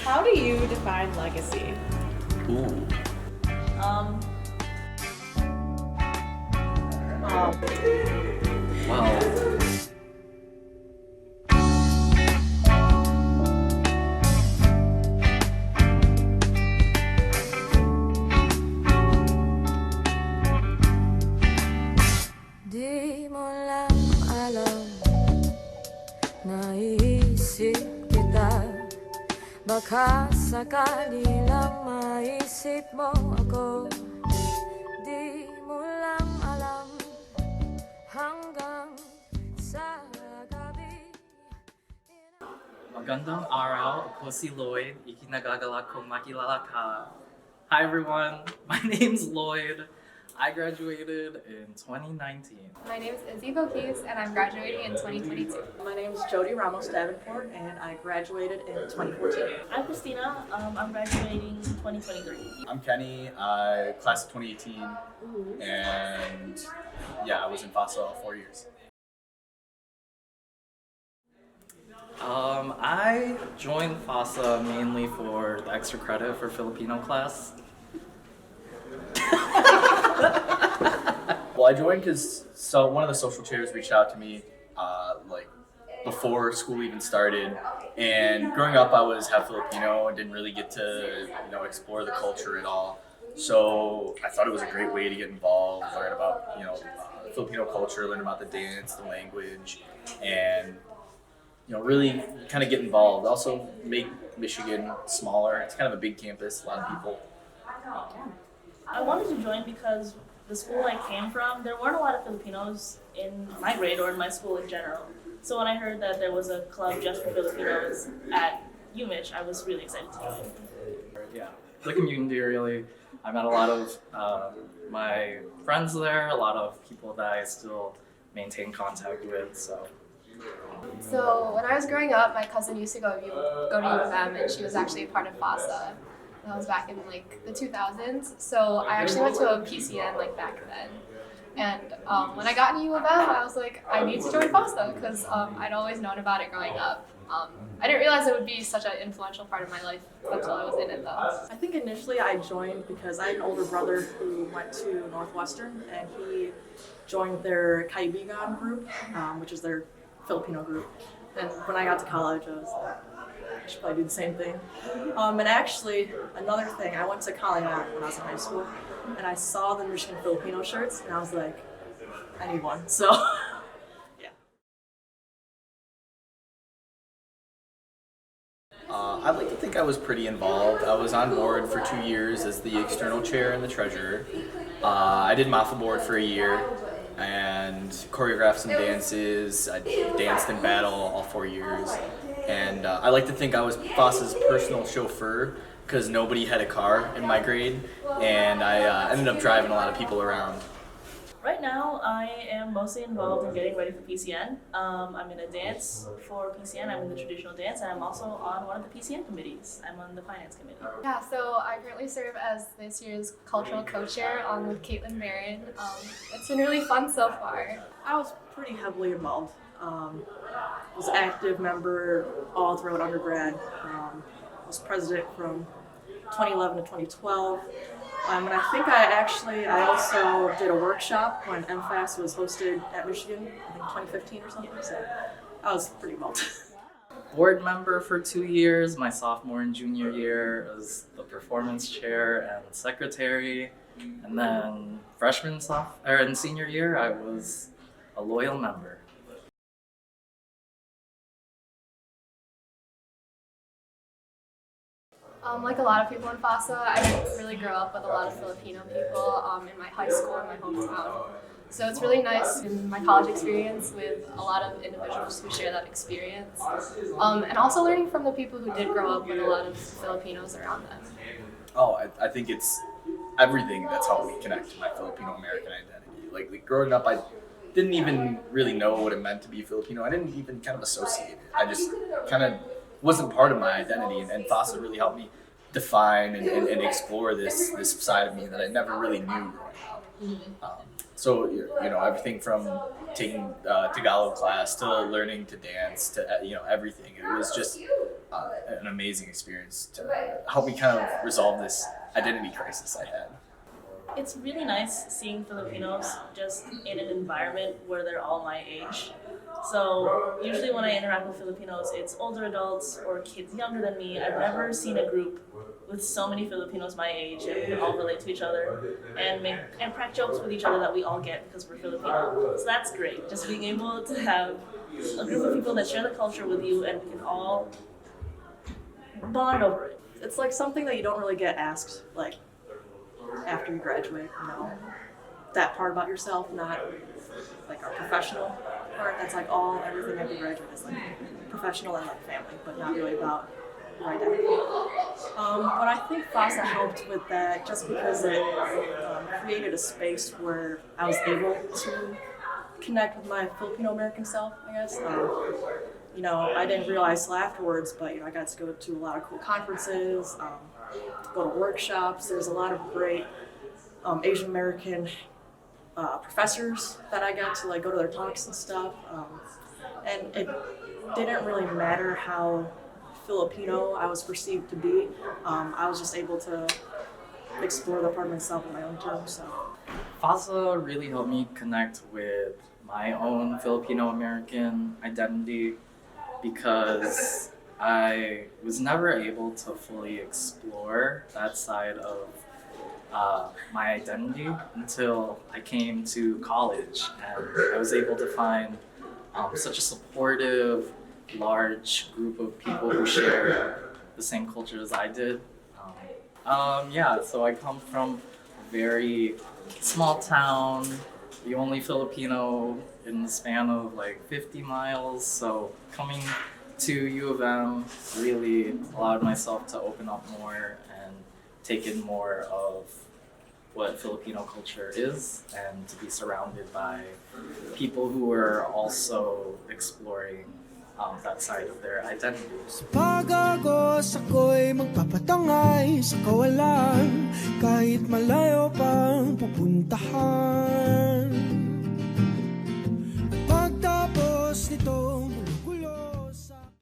How do you define legacy? Ooh. Um, Well, Di mo lang alam, naiisip kita. Baka sakali lang maisip mo ako. Di mo lang alam, hanggang sa gabi. magandang araw. Ako si Lloyd. Ikinagagalak kong makilala ka. Hi everyone, my name's Lloyd. I graduated in 2019. My name is Izzy Bokis, and I'm graduating in 2022. my name is Jody Ramos Davenport, and I graduated in 2014. I'm Christina. I'm graduating 2023. I'm Kenny, class of 2018, and yeah, I was in FASA all 4 years. I joined FASA mainly for the extra credit for Filipino class. Well, I joined because one of the social chairs reached out to me, like before school even started. And growing up, I was half Filipino and didn't really get to explore the culture at all. So I thought it was a great way to get involved, learn about Filipino culture, learn about the dance, the language, and really kind of get involved. Also, make Michigan smaller. It's kind of a big campus, a lot of people. I wanted to join because the school I came from, there weren't a lot of Filipinos in my grade or in my school in general. So when I heard that there was a club just for Filipinos at UMich, I was really excited to join. Yeah, the community really. I met a lot of my friends there, a lot of people that I still maintain contact with. So when I was growing up, my cousin used to go to U of M, and she was actually a part of FASA. That was back in like the 2000s. So I actually went to a PCN like back then. And when I got into U of M, I was like, I need to join FASA because I'd always known about it growing up. I didn't realize it would be such an influential part of my life until I was in it though. I think initially I joined because I had an older brother who went to Northwestern, and he joined their Kaibigan group, which is their Filipino group. And when I got to college, I was like, I should probably do the same thing. And actually, another thing, I went to Calumet when I was in high school, and I saw the Michigan Filipino shirts, and I was like, I need one. So, yeah. I'd like to think I was pretty involved. I was on board for 2 years as the external chair and the treasurer. I did Matha board for a year and choreographed some dances. I danced in battle all 4 years. And I like to think I was FASA's personal chauffeur because nobody had a car in my grade, and I ended up driving a lot of people around. Right now, I am mostly involved in getting ready for PCN. I'm in a dance for PCN. I'm in the traditional dance, and I'm also on one of the PCN committees. I'm on the finance committee. Yeah, so I currently serve as this year's cultural co-chair with Caitlin Barron. It's been really fun so far. I was pretty heavily involved. Was an active member all throughout undergrad. Was president from 2011 to 2012. And I think I also did a workshop when MFAS was hosted at Michigan, I think 2015 or something. So I was pretty involved. Board member for 2 years, my sophomore and junior year as the performance chair and secretary. And then freshman and senior year, I was a loyal member. Like a lot of people in FASA, I didn't really grow up with a lot of Filipino people in my high school and my hometown. So it's really nice in my college experience with a lot of individuals who share that experience. And also learning from the people who did grow up with a lot of Filipinos around them. Oh, I think it's everything that's helped me connect to my Filipino-American identity. Like growing up, I didn't even really know what it meant to be Filipino. I didn't even kind of associate it. I just kind of wasn't part of my identity, and FASA really helped me define and explore this side of me that I never really knew growing up. So everything from taking Tagalog class to learning to dance to everything. It was just an amazing experience to help me kind of resolve this identity crisis I had. It's really nice seeing Filipinos just in an environment where they're all my age. So usually when I interact with Filipinos, it's older adults or kids younger than me. I've never seen a group with so many Filipinos my age, and we can all relate to each other and crack jokes with each other that we all get because we're Filipino. So that's great. Just being able to have a group of people that share the culture with you, and we can all bond over it. It's like something that you don't really get asked like after you graduate, you know. That part about yourself, not like our professional part. That's like everything after you graduate is like professional and like family, but not really about your identity. But I think FASA helped with that just because it created a space where I was able to connect with my Filipino American self, I guess. You know, I didn't realize till afterwards, but you know, I got to go to a lot of cool conferences, go to workshops. There's a lot of great Asian American professors that I got to like go to their talks and stuff. And it didn't really matter how Filipino I was perceived to be. I was just able to explore that part of myself on my own terms. So. FASA really helped me connect with my own Filipino American identity because I was never able to fully explore that side of my identity until I came to college, and I was able to find such a supportive, large group of people who share the same culture as I did. So I come from a very small town, the only Filipino in the span of like 50 miles. So coming to U of M really allowed myself to open up more and take in more of what Filipino culture is, and to be surrounded by people who are also exploring that side of their identities. Pag-agos ako'y magpapatangay sa kawalan, kahit malayo pang pupuntahan.